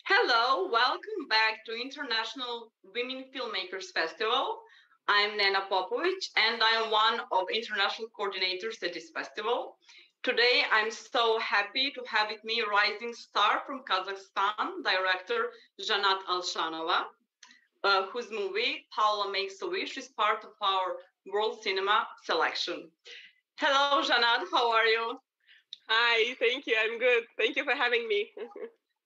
Hello, welcome back to International Women Filmmakers Festival. I'm Nena Popovic and I'm one of international coordinators at this festival. Today I'm so happy to have with me rising star from Kazakhstan, director Zhannat Alshanova, whose movie Paola Makes a Wish is part of our World Cinema selection. Hello, Zhannat, how are you? Hi, thank you. I'm good. Thank you for having me.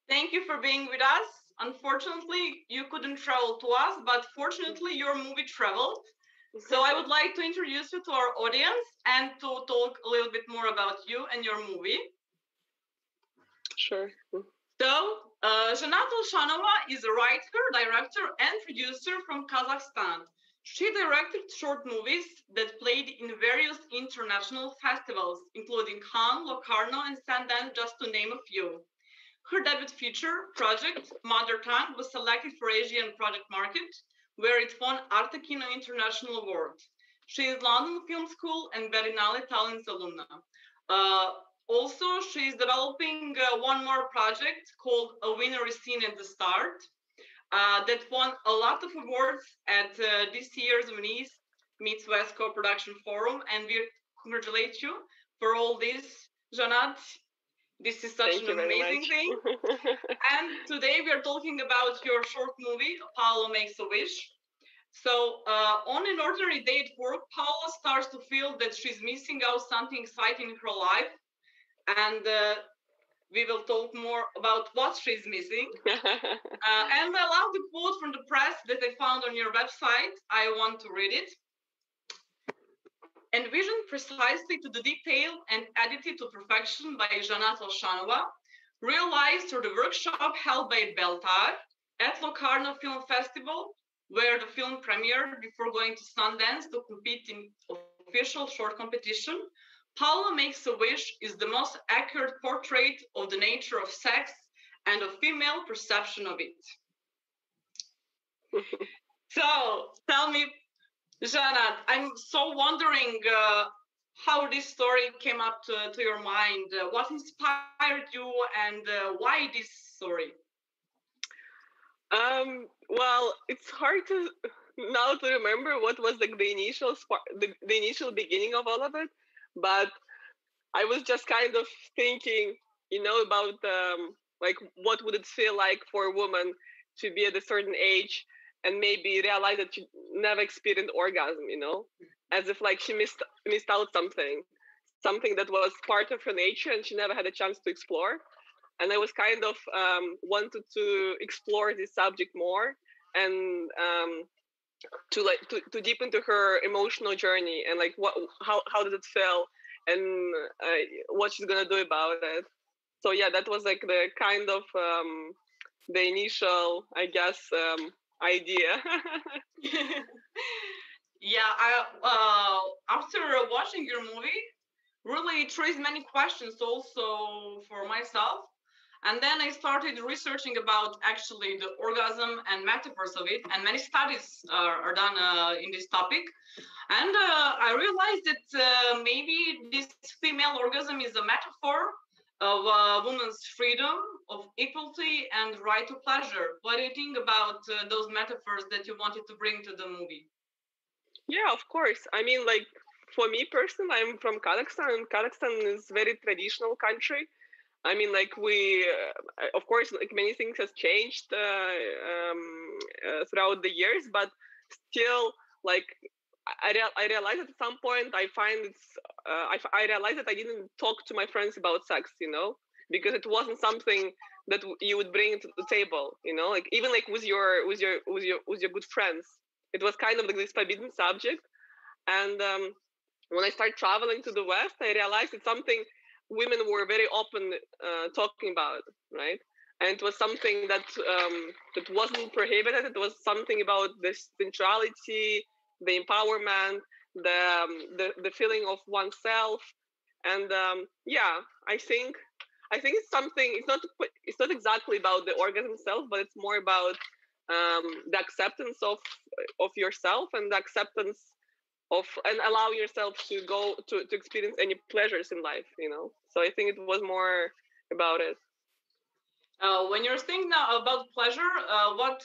Thank you for being with us. Unfortunately, you couldn't travel to us, but fortunately, your movie traveled. So I would like to introduce you to our audience and to talk a little bit more about you and your movie. Sure. So, Zhannat Alshanova is a writer, director, and producer from Kazakhstan. She directed short movies that played in various international festivals, including Cannes, Locarno, and Sundance, just to name a few. Her debut feature project, Mother Tongue, was selected for Asian Project Market, where it won Arte Kino International Award. She is London Film School and Berlinale Talents alumna. Uh, Also, she is developing one more project called A Winner is Seen at the Start that won a lot of awards at this year's Venice Meets West Co-Production Forum, and we congratulate you for all this, Zhannat. This is such an amazing thing. And today we are talking about your short movie, Paola Makes a Wish. So on an ordinary day at work, Paola starts to feel that she's missing out something exciting in her life. And we will talk more about what she's missing. And I love the quote from the press that I found on your website. I want to read it. Envisioned precisely to the detail and edited to perfection by Zhannat Alshanova, realized through the workshop held by Beltar at Locarno Film Festival, where the film premiered before going to Sundance to compete in official short competition. Paola Makes a Wish is the most accurate portrait of the nature of sex and of female perception of it. So, tell me, Zhannat, I'm so wondering how this story came up to your mind. What inspired you and why this story? Well, it's hard to now to remember what was like the initial the initial beginning of all of it, but I was just kind of thinking, about like what would it feel like for a woman to be at a certain age and maybe realize that she never experienced orgasm, as if like she missed out something that was part of her nature and she never had a chance to explore. And I was kind of wanted to explore this subject more and to deep into her emotional journey and like how does it feel and what she's gonna do about it. So yeah, that was like the kind of the initial, I guess, idea. Yeah, after watching your movie, really it raised many questions also for myself. And then I started researching about actually the orgasm and metaphors of it, and many studies are done in this topic. And I realized that maybe this female orgasm is a metaphor of woman's freedom, of equality, and right to pleasure. What do you think about those metaphors that you wanted to bring to the movie? Yeah, of course. I mean, like for me personally, I'm from Kazakhstan, and Kazakhstan is a very traditional country. I mean, like of course, like many things has changed throughout the years, but still, like I realized at some point I find I realized that I didn't talk to my friends about sex, because it wasn't something that you would bring to the table, like even like with your good friends, it was kind of like this forbidden subject. And when I started traveling to the West, I realized it's something women were very open talking about, right? And it was something that wasn't prohibited. It was something about the sensuality, the empowerment, the feeling of oneself, and yeah, I think it's something. It's not exactly about the orgasm itself, but it's more about the acceptance of yourself and the acceptance of and allow yourself to go to experience any pleasures in life. So I think it was more about it. When you're thinking now about pleasure, what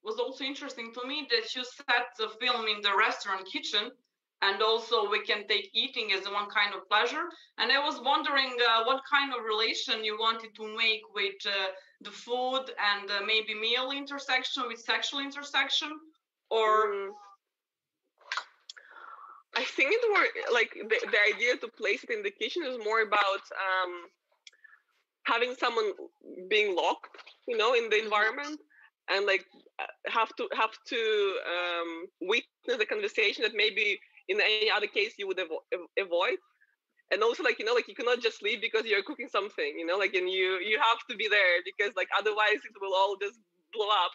was also interesting to me that you set the film in the restaurant kitchen, and also we can take eating as one kind of pleasure. And I was wondering what kind of relation you wanted to make with the food and maybe meal intersection with sexual intersection, or I think it were like the idea to place it in the kitchen is more about having someone being locked, you know, in the environment, and like have to witness the conversation that maybe in any other case you would avoid. And also, like, you know, like you cannot just leave because you're cooking something, you know, like, and you have to be there because like otherwise it will all just blow up.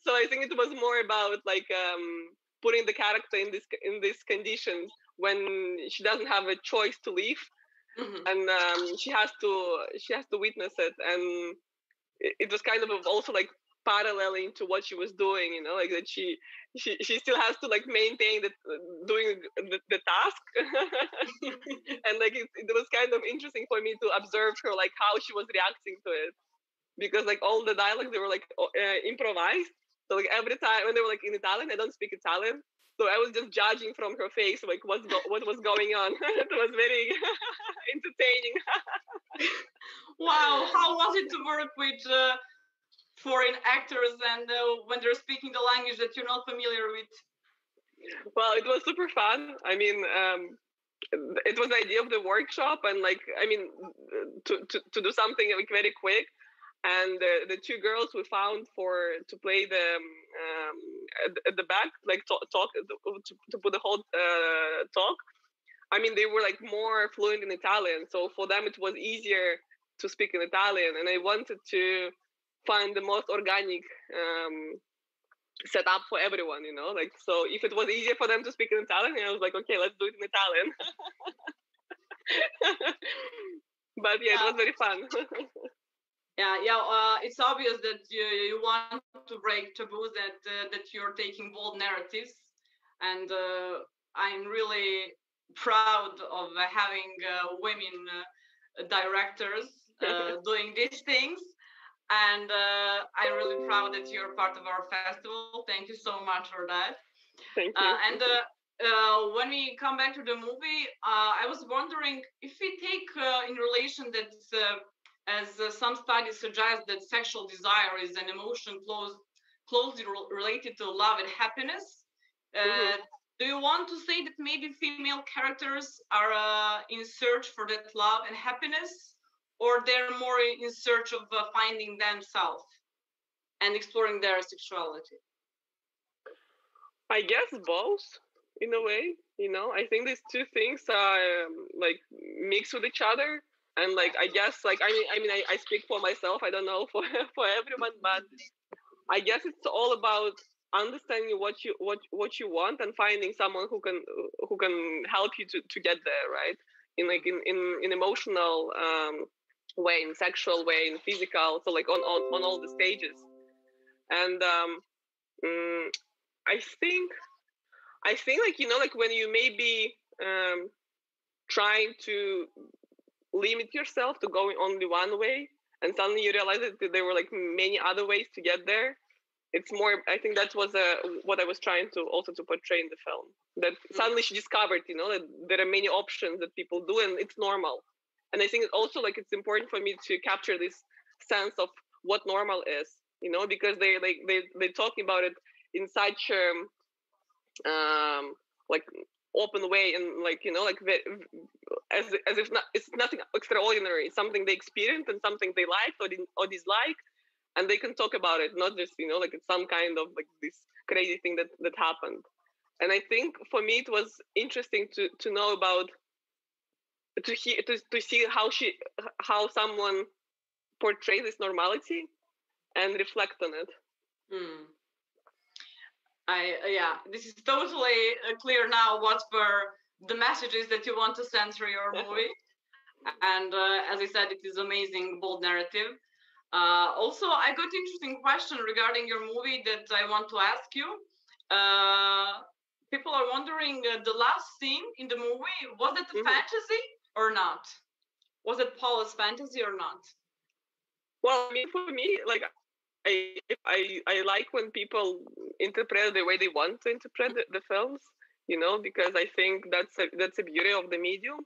So I think it was more about like putting the character in these conditions when she doesn't have a choice to leave. And she has to witness it, and it was kind of also like paralleling to what she was doing, you know, like that she still has to like maintain that doing the task. And like it was kind of interesting for me to observe her, like how she was reacting to it, because like all the dialogue, they were like improvised. So like every time when they were like in Italian, I don't speak Italian, so I was just judging from her face like what was going on. It was very entertaining. wow, how was it to work with foreign actors and when they're speaking the language that you're not familiar with? Well, it was super fun. I mean, it was the idea of the workshop, and like, I mean, to do something like very quick. And the two girls we found to play the at the back, like talk to put the whole talk. I mean, they were like more fluent in Italian, so for them it was easier to speak in Italian. And I wanted to find the most organic set up for everyone, you know, like, so if it was easier for them to speak in Italian, I was like, okay, let's do it in Italian. But yeah, it was very fun. It's obvious that you want to break taboos, that you're taking bold narratives, and I'm really proud of having women directors doing these things. And I'm really proud that you're part of our festival. Thank you so much for that. Thank you. And when we come back to the movie, I was wondering if we take in relation that as some studies suggest that sexual desire is an emotion closely related to love and happiness. Do you want to say that maybe female characters are in search for that love and happiness, or they're more in search of finding themselves and exploring their sexuality? I guess both, in a way. You know, I think these two things are like mixed with each other. And like, I guess, like, I speak for myself. I don't know for everyone, but I guess it's all about understanding what you want and finding someone who can help you to get there, right? In like in emotional way, in sexual way, in physical, so like on all the stages. And I think like, you know, like when you maybe trying to limit yourself to going only one way, and suddenly you realize that there were like many other ways to get there. It's more, I think that was what I was trying to also to portray in the film, that suddenly she discovered, you know, that there are many options that people do, and it's normal. And I think also like it's important for me to capture this sense of what normal is, you know, because they're talking about it in such like open way, and like, you know, like as if it's nothing extraordinary. It's something they experienced and something they liked or dislike, and they can talk about it, not just, you know, like it's some kind of like this crazy thing that happened. And I think for me it was interesting to know about, to see how someone portrays this normality and reflect on it. This is totally clear now what were the messages that you want to send through your movie. And as I said, it is amazing, bold narrative. Also, I got an interesting question regarding your movie that I want to ask you. People are wondering, the last scene in the movie, was it a fantasy or not? Was it Paula's fantasy or not? Well, I mean, for me, like I like when people interpret the way they want to interpret the films, you know, because I think that's a beauty of the medium.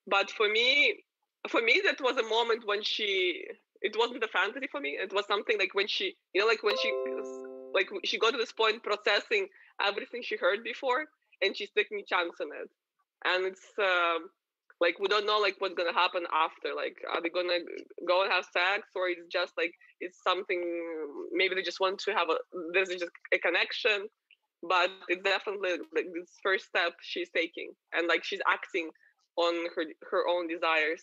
But for me, that was a moment when it wasn't a fantasy for me. It was something like when she, you know, like she got to this point processing everything she heard before, and she's taking a chance on it. And it's like we don't know like what's gonna happen after. Like, are they gonna go and have sex, or it's just like it's something? Maybe they just want to have there's just a connection. But it's definitely like this first step she's taking, and like she's acting on her own desires.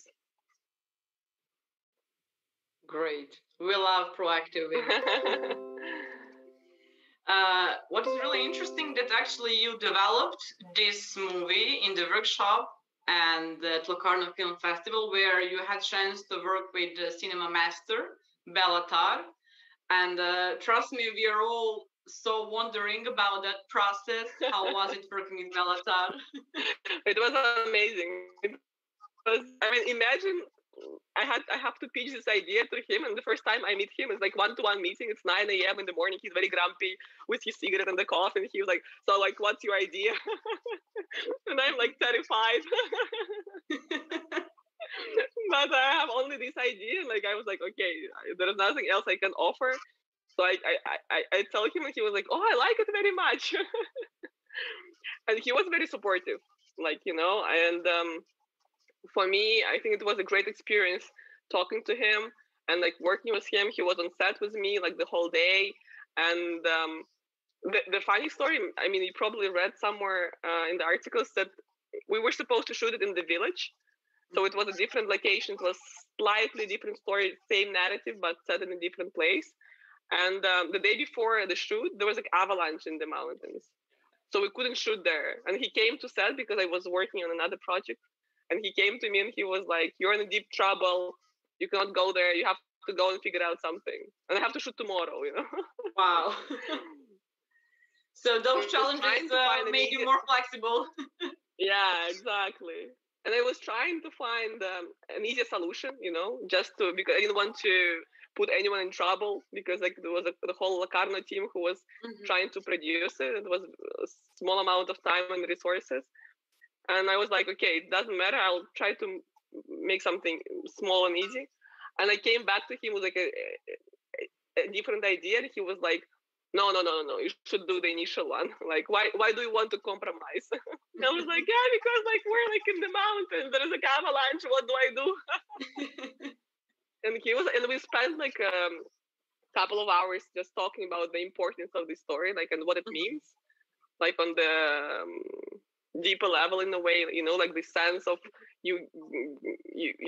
Great. We love proactive women. What is really interesting that actually you developed this movie in the workshop and at Locarno Film Festival, where you had chance to work with the cinema master Belatar. And trust me, we are all so wondering about that process. How was it working with Belatar? It was amazing. I mean, imagine I have to pitch this idea to him, and the first time I meet him, it's like 1-to-1 meeting. It's 9 a.m. in the morning. He's very grumpy with his cigarette and the coffee, and he was like, "So, like, what's your idea?" And I'm like terrified. But I have only this idea, and like I was like, okay, there's nothing else I can offer. So I tell him, and he was like, "Oh, I like it very much," and he was very supportive, like, you know, and for me, I think it was a great experience talking to him and like working with him. He was on set with me like the whole day. And the funny story, I mean, you probably read somewhere in the articles that we were supposed to shoot it in the village. So it was a different location. It was slightly different story, same narrative, but set in a different place. And the day before the shoot, there was like avalanche in the mountains. So we couldn't shoot there. And he came to set because I was working on another project. And he came to me and he was like, "You're in deep trouble. You cannot go there. You have to go and figure out something. And I have to shoot tomorrow," you know? Wow. So those challenges made you more flexible. Yeah, exactly. And I was trying to find an easier solution, you know, just because I didn't want to put anyone in trouble, because like there was the whole Locarno team who was trying to produce it. It was a small amount of time and resources. And I was like, okay, it doesn't matter. I'll try to make something small and easy. And I came back to him with like a different idea. And he was like, no, you should do the initial one. Like, why do you want to compromise? And I was like, yeah, because like we're like in the mountains. There is like avalanche. What do I do? And we spent like a couple of hours just talking about the importance of the story, like, and what it means, like on the deeper level in a way, you know, like the sense of you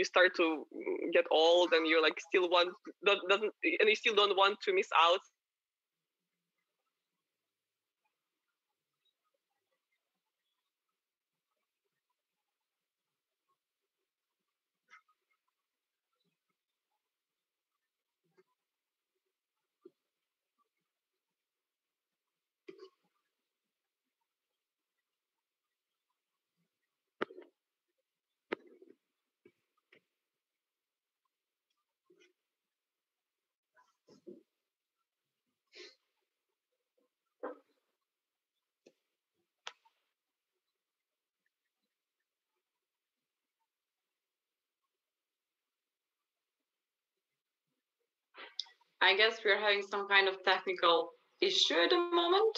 start to get old and you're like still and you still don't want to miss out. I guess we're having some kind of technical issue at the moment.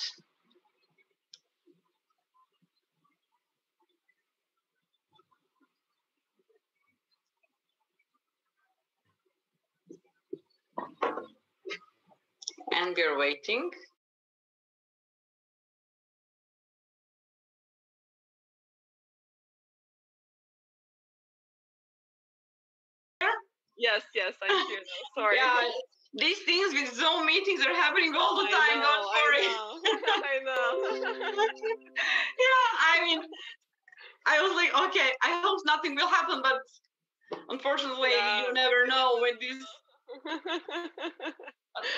And we're waiting. Yes, I'm here now. Sorry. Yeah, these things with Zoom meetings are happening all the time. Don't worry. I know. Yeah, I mean, I was like, okay, I hope nothing will happen, but unfortunately, you never know when this.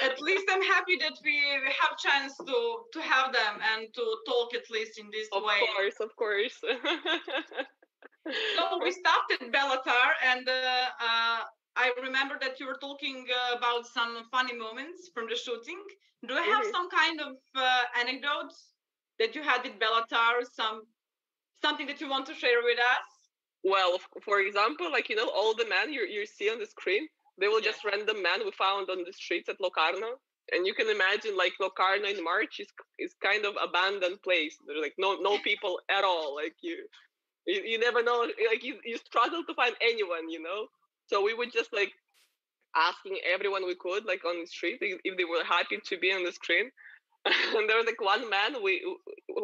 At least I'm happy that we have chance to have them and to talk at least in this way. Of course. So we stopped at Belatar, and I remember that you were talking about some funny moments from the shooting. Do you have Mhm. some kind of anecdotes that you had with Bellatar? Something that you want to share with us? Well, for example, like, all the men you see on the screen, they were just random men we found on the streets at Locarno. And you can imagine, like, Locarno in March is kind of abandoned place. There's like no people at all. Like you never know. Like you struggle to find anyone. So we would just like asking everyone we could, like on the street, if they were happy to be on the screen. And there was like one man who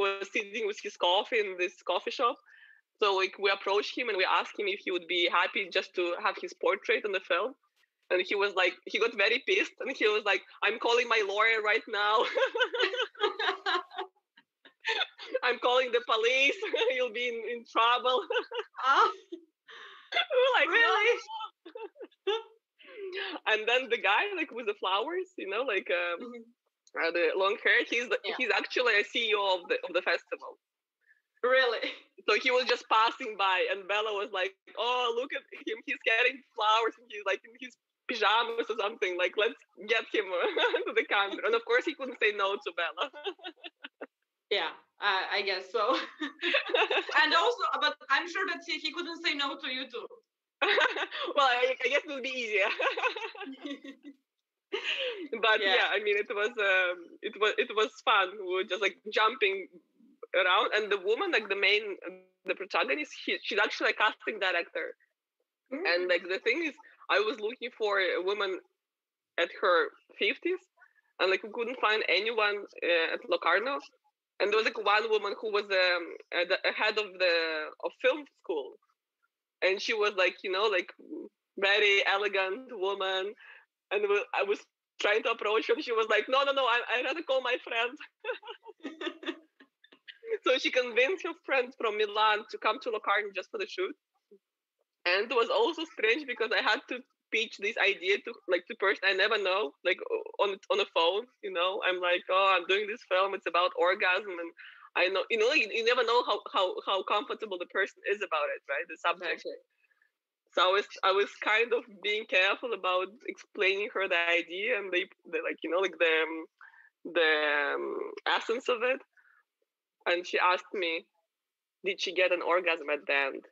was sitting with his coffee in this coffee shop. So like we approached him and we asked him if he would be happy just to have his portrait in the film. And he was like, he got very pissed and he was like, I'm calling my lawyer right now. I'm calling the police. You'll be in trouble. Like, really? No. And then the guy, like with the flowers, like the long hair, he's actually a CEO of the festival. Really? So he was just passing by, and Bella was like, "Oh, look at him! He's getting flowers, and he's like in his pajamas or something. Like, let's get him to the camera." And of course, he couldn't say no to Bella. Yeah, I guess so. And also, but I'm sure that he couldn't say no to you too. Well, I guess it would be easier. But yeah, I mean, it was fun. We were just like jumping around, and the woman, like the protagonist, she's actually a casting director. And like the thing is, I was looking for a woman at her 50s, and like we couldn't find anyone at Locarno. And there was like one woman who was the head of film school, and she was like like very elegant woman. And I was trying to approach her, and she was like, "No, I rather call my friend." So she convinced her friend from Milan to come to Locarno just for the shoot. And it was also strange because I had to pitch this idea to person I never know, like on a phone. I'm like, "Oh, I'm doing this film. It's about orgasm," and I know, you never know how comfortable the person is about it, right? The subject. Exactly. So I was kind of being careful about explaining her the idea and the essence of it. And she asked me, "Did she get an orgasm at the end?"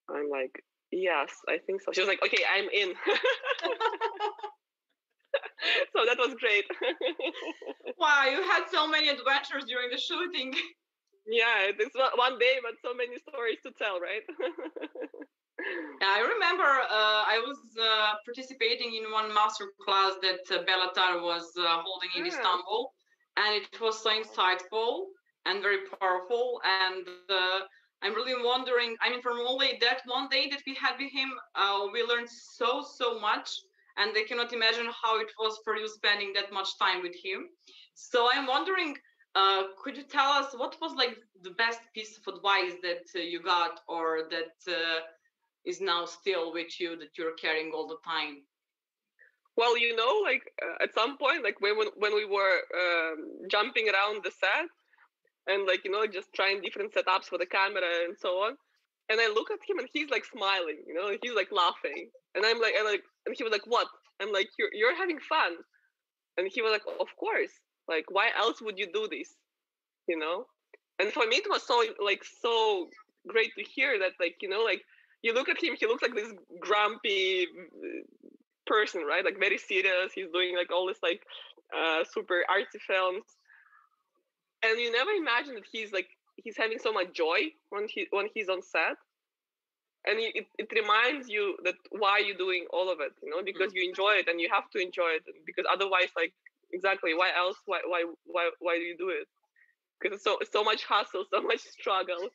I'm like, "Yes, I think so." She was like, "Okay, I'm in." So that was great. Wow, you had so many adventures during the shooting. Yeah, it's one day, but so many stories to tell, right? Yeah, I remember I was participating in one master class that Bellatar was holding in Istanbul, and it was so insightful and very powerful. And I'm really wondering, I mean, from only that one day that we had with him, we learned so much, and I cannot imagine how it was for you spending that much time with him. So I'm wondering, could you tell us what was like the best piece of advice that you got, or that is now still with you, that you're carrying all the time? Well, like at some point, like when we were jumping around the set and like just trying different setups for the camera and so on, and I look at him and he's like smiling, he's like laughing, and I'm like, and he was like, "What?" I'm like, "You're having fun," and he was like, "Of course. Like, why else would you do this?" And for me, it was so great to hear that, like like you look at him, he looks like this grumpy person, right? Like very serious. He's doing like all this like super artsy films, and you never imagine that he's having so much joy when he's on set. And it reminds you that why you're doing all of it, because you enjoy it and you have to enjoy it, because otherwise, like, exactly, why else? Why do you do it? Because it's so much hustle, so much struggle,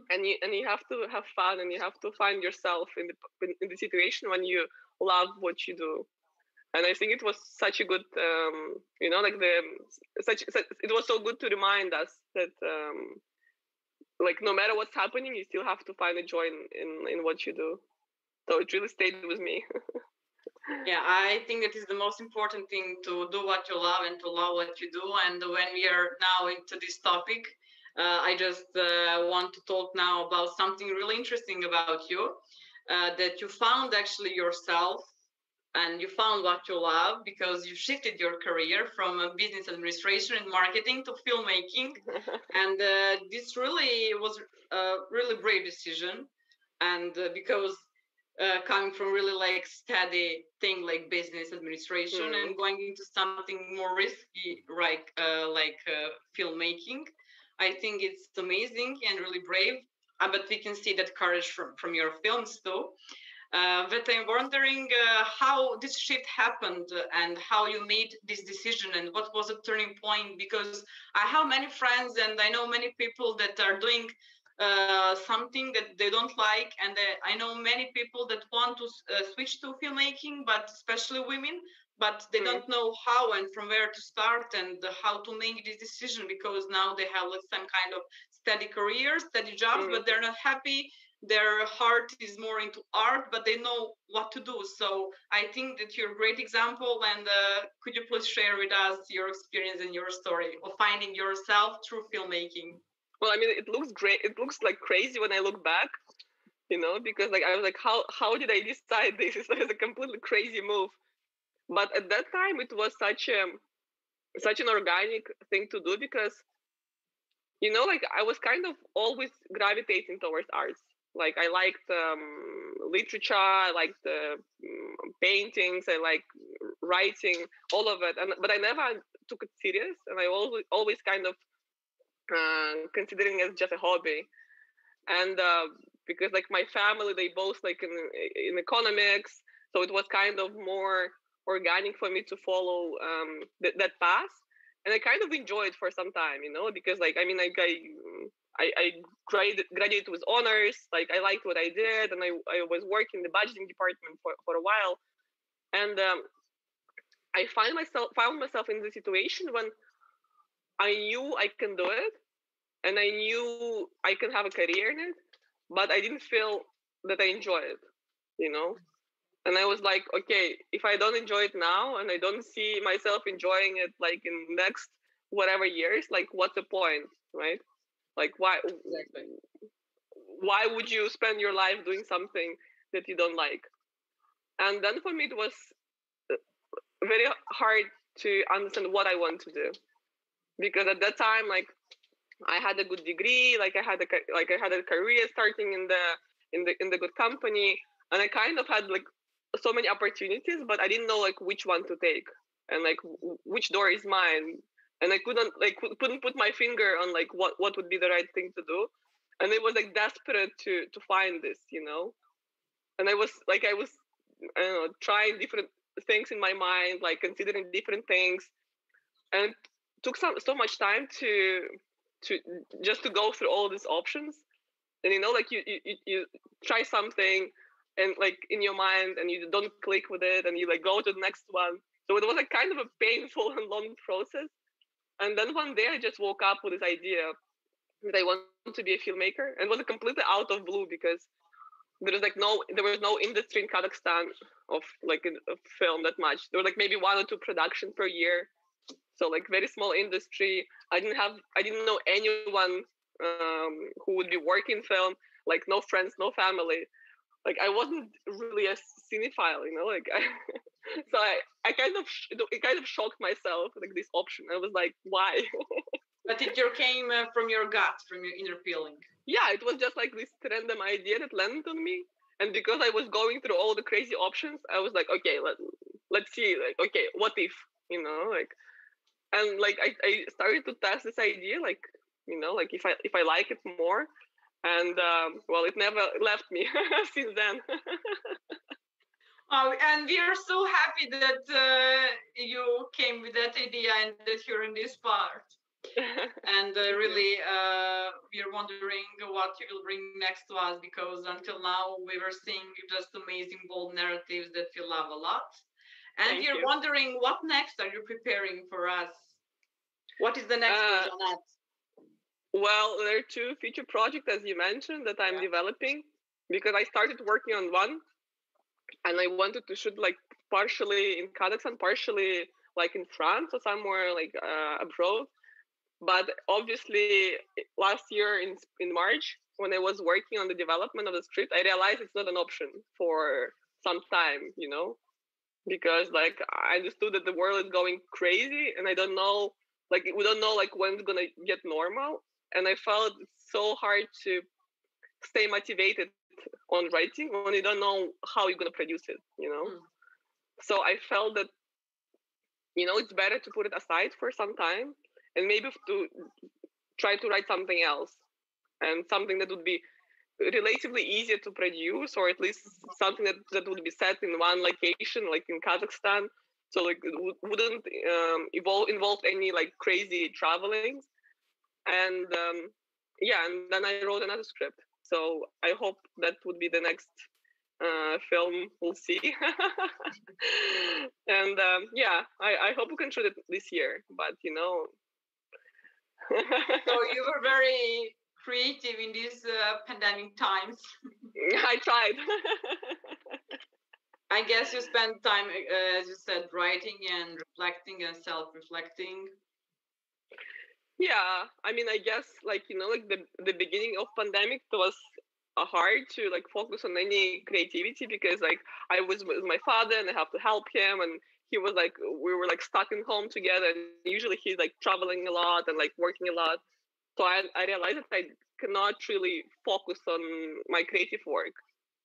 and you have to have fun, and you have to find yourself in the situation when you love what you do. And I think it was such a good, like it was so good to remind us that, like, no matter what's happening, you still have to find a joy in what you do. So it really stayed with me. Yeah, I think that is the most important thing, to do what you love and to love what you do. And when we are now into this topic, I just want to talk now about something really interesting about you. that you found actually yourself and you found what you love because you shifted your career from business administration and marketing to filmmaking. And this really was a really brave decision. And because coming from really like steady thing like business administration and going into something more risky like filmmaking, I think it's amazing and really brave. But we can see that courage from your films too. But I'm wondering how this shift happened and how you made this decision and what was the turning point, because I have many friends and I know many people that are doing something that they don't like, and I know many people that want to switch to filmmaking, but especially women, but they don't know how and from where to start and how to make this decision, because now they have like some kind of steady careers, steady jobs, but they're not happy. Their heart is more into art, but they know what to do. So I think that you're a great example, and could you please share with us your experience and your story of finding yourself through filmmaking? Well, I mean, it looks great. It looks like crazy when I look back, because like I was like, how did I decide this? It's like a completely crazy move. But at that time, it was such an organic thing to do because, like I was kind of always gravitating towards arts. Like I liked literature, I liked paintings, I like writing, all of it. But I never took it serious, and I always kind of considering it as just a hobby. And because like my family, they both like in economics, so it was kind of more organic for me to follow that path. And I kind of enjoyed for some time, because like I mean, like I graduated with honors. Like I liked what I did, and I was working in the budgeting department for a while. And I found myself in the situation when I knew I can do it, and I knew I can have a career in it, but I didn't feel that I enjoy it. And I was like, okay, if I don't enjoy it now and I don't see myself enjoying it like in next whatever years, like what's the point, right? Like why would you spend your life doing something that you don't like? And then for me it was very hard to understand what I want to do, because at that time, like I had a good degree, like I had a career starting in the good company, and I kind of had like so many opportunities, but I didn't know like which one to take and like which door is mine, and I couldn't put my finger on like what would be the right thing to do, and it was like desperate to find this, and I was I don't know, trying different things in my mind, like considering different things, and it took so much time to just to go through all these options. And like you try something and like in your mind and you don't click with it and you like go to the next one. So it was like kind of a painful and long process. And then one day I just woke up with this idea that I want to be a filmmaker, and it was completely out of blue because there was no industry in Kazakhstan of like a film that much. There was like maybe 1 or 2 productions per year. So like very small industry. I didn't know anyone who would be working film, like no friends, no family. Like I wasn't really a cinephile, like so I it kind of shocked myself, like this option. I was like, why? But it came from your gut, from your inner feeling. Yeah, it was just like this random idea that landed on me. And because I was going through all the crazy options, I was like, okay, let's see, like, okay, what if, like, and like I started to test this idea, like, like if I like it more, and well, it never left me since then. Oh, and we are so happy that you came with that idea and that you're in this part. And really, we are wondering what you will bring next to us, because until now we were seeing just amazing, bold narratives that we love a lot. And we're wondering what next are you preparing for us? What is the next for Zhannat? Well, there are 2 feature projects, as you mentioned, that I'm developing, because I started working on one, and I wanted to shoot like partially in Kazakhstan, partially like in France or somewhere like abroad. But obviously, last year in March, when I was working on the development of the script, I realized it's not an option for some time, because like I understood that the world is going crazy, and I don't know, like we don't know like when it's gonna get normal, and I felt it's so hard to stay motivated on writing when you don't know how you're gonna produce it, So I felt that it's better to put it aside for some time and maybe to try to write something else, and something that would be relatively easier to produce, or at least something that would be set in one location, like in Kazakhstan. So like it wouldn't involve any like crazy traveling. And and then I wrote another script. So I hope that would be the next film we'll see. And I hope we can shoot it this year, but So you were very creative in these pandemic times. I tried. I guess you spent time, as you said, writing and reflecting and self-reflecting. Yeah, I mean, I guess like like the beginning of pandemic, it was hard to like focus on any creativity, because like I was with my father and I have to help him, and he was like, we were like stuck in home together, and usually he's like traveling a lot and like working a lot. So I realized that I cannot really focus on my creative work,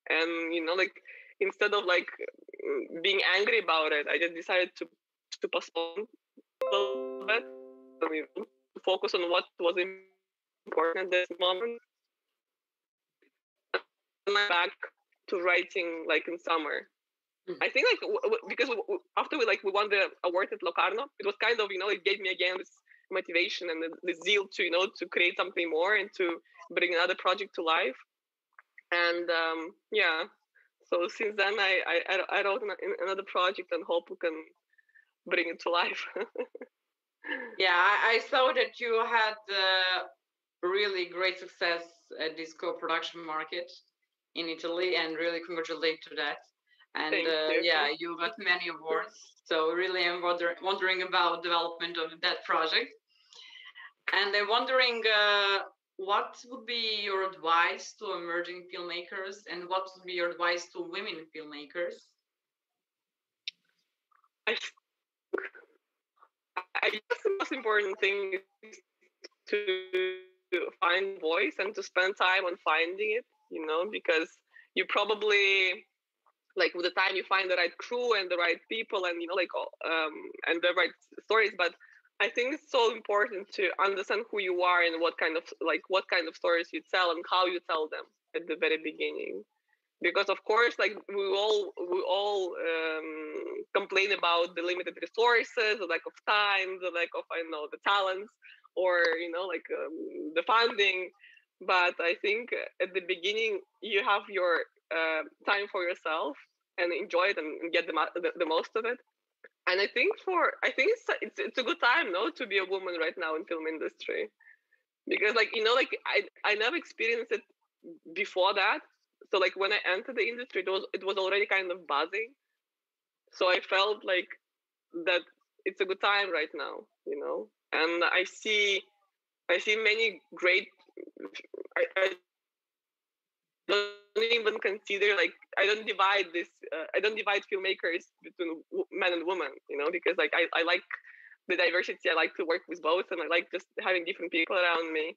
and like instead of like being angry about it, I just decided to postpone a little bit, to focus on what was important at this moment. And I'm back to writing like in summer. I think like because after we won the award at Locarno, it was kind of it gave me again this motivation and the zeal to to create something more and to bring another project to life. And so since then I wrote another project and hope we can bring it to life. Yeah, I saw that you had really great success at this co-production market in Italy, and really congratulate to that. And you got many awards. So really, I'm wondering about development of that project. And I'm wondering, what would be your advice to emerging filmmakers, and what would be your advice to women filmmakers? I guess the most important thing is to find voice and to spend time on finding it, because you probably like with the time you find the right crew and the right people and and the right stories. But I think it's so important to understand who you are and what kind of stories you tell and how you tell them at the very beginning. Because of course, like we all complain about the limited resources, the lack of time, the lack of the talents, or the funding. But I think at the beginning you have your time for yourself and enjoy it and get the most of it. And I think it's a good time, no, to be a woman right now in film industry, because I never experienced it before that. So like when I entered the industry, it was already kind of buzzing. So I felt like that it's a good time right now, And I see many great. I don't even consider I don't divide filmmakers between men and women, because I like the diversity. I like to work with both, and I like just having different people around me.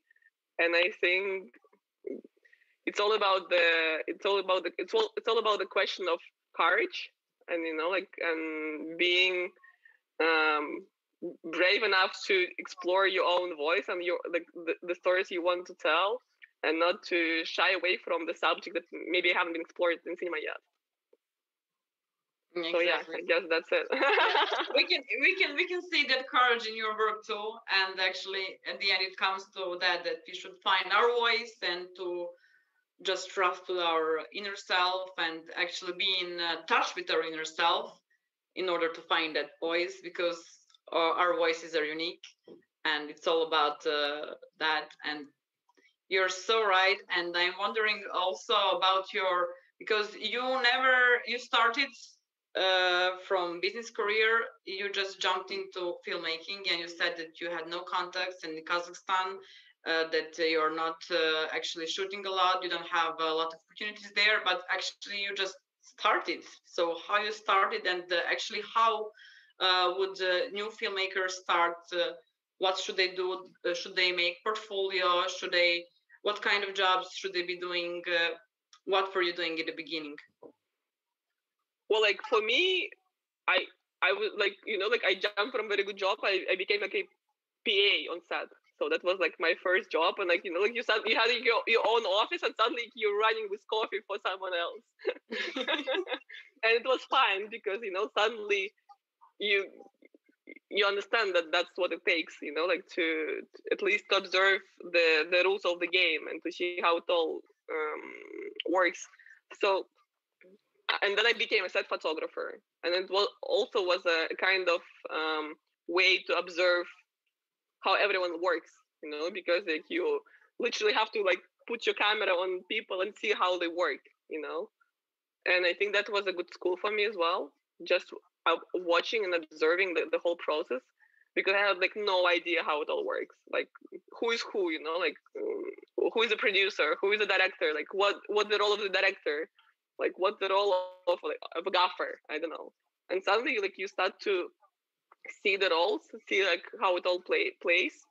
And I think it's all about the question of courage, and and being brave enough to explore your own voice and your the stories you want to tell, and not to shy away from the subject that maybe haven't been explored in cinema yet. Exactly. So yeah, I guess that's it. we can see that courage in your work too, and actually at the end it comes to that we should find our voice and to just trust to our inner self and actually be in touch with our inner self in order to find that voice, because our voices are unique, and it's all about that. And you're so right. And I'm wondering also about because you started from business career, you just jumped into filmmaking, and you said that you had no contacts in Kazakhstan. that you're not actually shooting a lot, you don't have a lot of opportunities there, but actually you just started. So how you started, and actually how would new filmmakers start? What should they do? Should they make portfolio? What kind of jobs should they be doing? What were you doing in the beginning? Well, like for me, I was like, I jumped from a very good job. I became like a PA on set. So that was like my first job, and like you had your own office, and suddenly you're running with coffee for someone else, and it was fun because suddenly you understand that that's what it takes, like to at least observe the rules of the game and to see how it all works. So, and then I became a set photographer, and it was a kind of way to observe how everyone works, because like you literally have to like put your camera on people and see how they work, and I think that was a good school for me as well, just watching and observing the whole process, because I had like no idea how it all works, like who is who, like who is a producer, who is a director, like what the role of the director, like what the role of a gaffer, I don't know. And suddenly like you start to see the roles, see like how it all plays,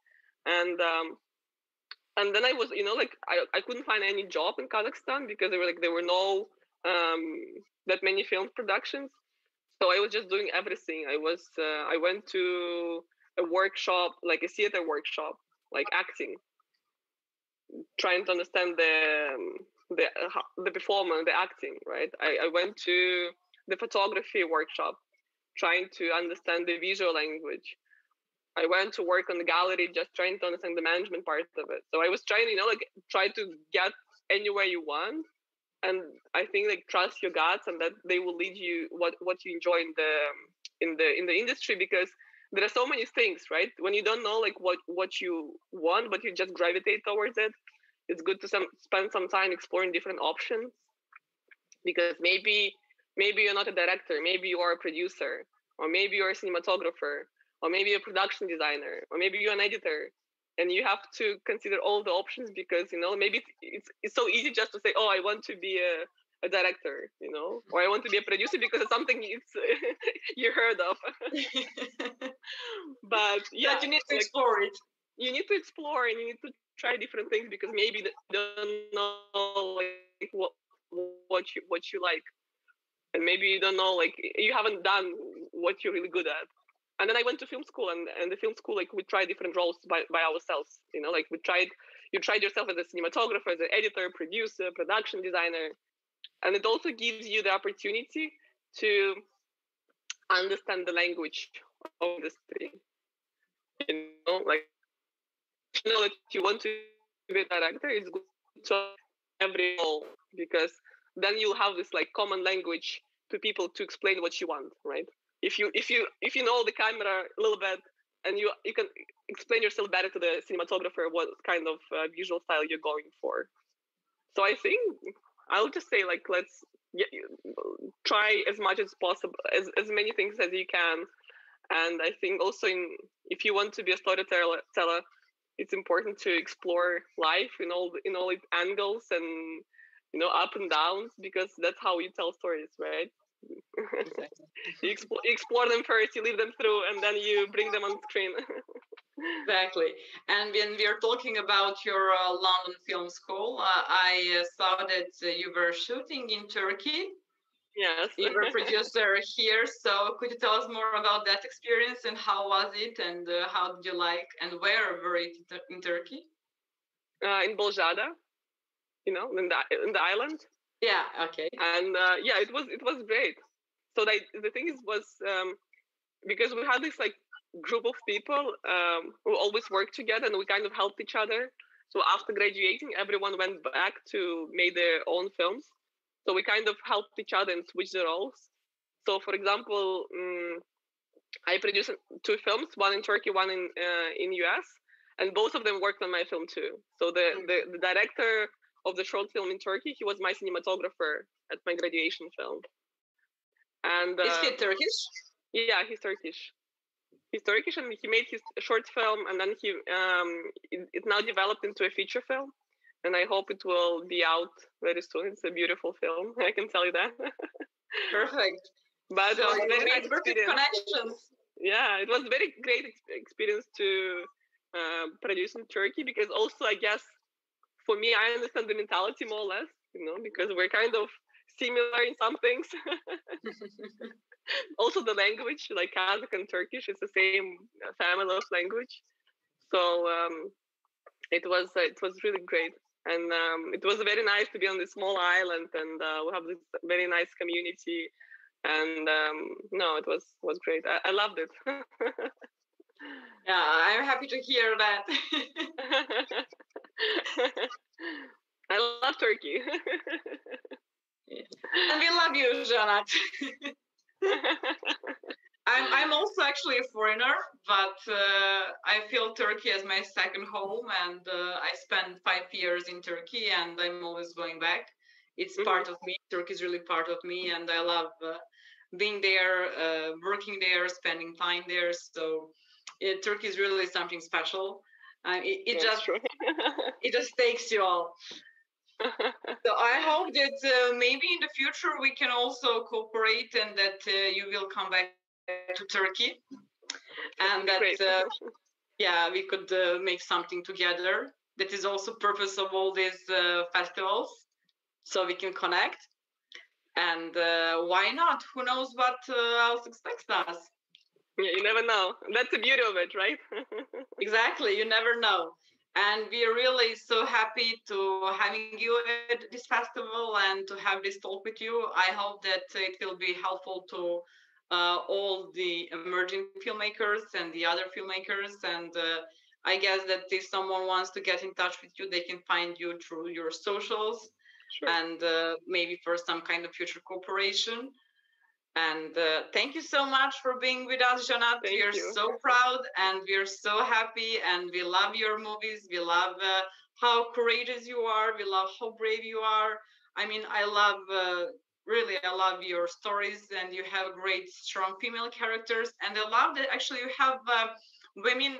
and then I was, like I couldn't find any job in Kazakhstan because there were no that many film productions, so I was just doing everything. I went to a workshop, like a theater workshop, like acting, trying to understand the performance, the acting, right? I went to the photography workshop, trying to understand the visual language. I went to work on the gallery, just trying to understand the management part of it. So I was trying, try to get anywhere you want, and I think like trust your guts, and that they will lead you what you enjoy in the industry, because there are so many things, right? When you don't know like what you want, but you just gravitate towards it, it's good to spend some time exploring different options, because maybe you're not a director, maybe you are a producer, or maybe you're a cinematographer, or maybe a production designer, or maybe you're an editor, and you have to consider all the options, because maybe it's so easy just to say, oh, I want to be a director, or I want to be a producer because it's something you heard of. But yeah, but you need to explore it. You need to explore, and you need to try different things, because maybe you don't know like what you like, and maybe you don't know, like you haven't done what you're really good at. And then I went to film school, and the film school, like we tried different roles by ourselves, like you tried yourself as a cinematographer, as an editor, producer, production designer, and it also gives you the opportunity to understand the language of the industry, like that you want to be a director, it's good to every role, because then you'll have this like common language to people to explain what you want, right? If you know the camera a little bit, and you can explain yourself better to the cinematographer what kind of visual style you're going for. So I think I'll just say like let's try as much as possible, as many things as you can. And I think also if you want to be a storyteller, it's important to explore life in all its angles, and up and downs, because that's how you tell stories, right? Exactly. You explore them first, you leave them through, and then you bring them on screen. Exactly. And when we are talking about your London Film School, I saw that you were shooting in Turkey. Yes. You were a producer here. So could you tell us more about that experience, and how was it, and how did you like, and where were it in Turkey? In Bolzada, in the island. Yeah. Okay. And yeah, it was great. So the thing was because we had this like group of people who always worked together, and we kind of helped each other. So after graduating, everyone went back to make their own films. So we kind of helped each other and switched the roles. So for example, I produced 2 films, one in Turkey, one in US, and both of them worked on my film too. So the director of the short film in Turkey, he was my cinematographer at my graduation film. And is he Turkish? Yeah, he's Turkish. he's Turkish, and he made his short film, and then it now developed into a feature film, and I hope it will be out very soon. It's a beautiful film, I can tell you that. Perfect. But so it was you very made nice perfect experience. connections. Yeah, it was very great experience to produce in Turkey, because also, I guess, for me, I understand the mentality more or less, because we're kind of similar in some things. Also the language, like Kazakh and Turkish, it's the same family of language. So it was really great, and it was very nice to be on this small island, and we have this very nice community, and no, it was great. I loved it. Yeah, I'm happy to hear that. I love Turkey. And we love you, Zhannat. I'm also actually a foreigner, but I feel Turkey as my second home, and I spent 5 years in Turkey, and I'm always going back. It's part of me. Turkey is really part of me, and I love being there, working there, spending time there. So Turkey is really something special. It just takes you all. So I hope that maybe in the future we can also cooperate, and that you will come back to Turkey, and that we could make something together. That is also purpose of all these festivals, so we can connect. And why not? Who knows what else expects us? Yeah, you never know. That's the beauty of it, right? Exactly, you never know. And we are really so happy to having you at this festival and to have this talk with you. I hope that it will be helpful to all the emerging filmmakers and the other filmmakers. And I guess that if someone wants to get in touch with you, they can find you through your socials. Sure. And maybe for some kind of future cooperation. And thank you so much for being with us, Zhannat. We are so proud, and we are so happy, and we love your movies. We love how courageous you are. We love how brave you are. I mean, I love your stories, and you have great, strong female characters. And I love that actually you have women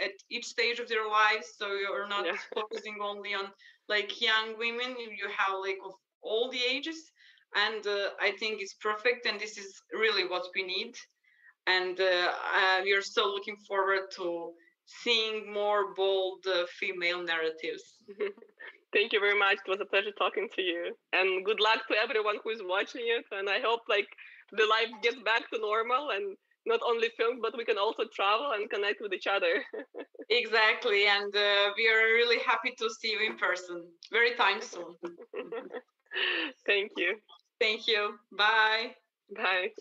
at each stage of their lives. So you're not focusing only on like young women. You have like of all the ages. And I think it's perfect, and this is really what we need. And we are so looking forward to seeing more bold female narratives. Thank you very much. It was a pleasure talking to you, and good luck to everyone who is watching it. And I hope like the life gets back to normal, and not only film, but we can also travel and connect with each other. Exactly, and we are really happy to see you in person very time soon. Thank you. Thank you. Bye. Bye.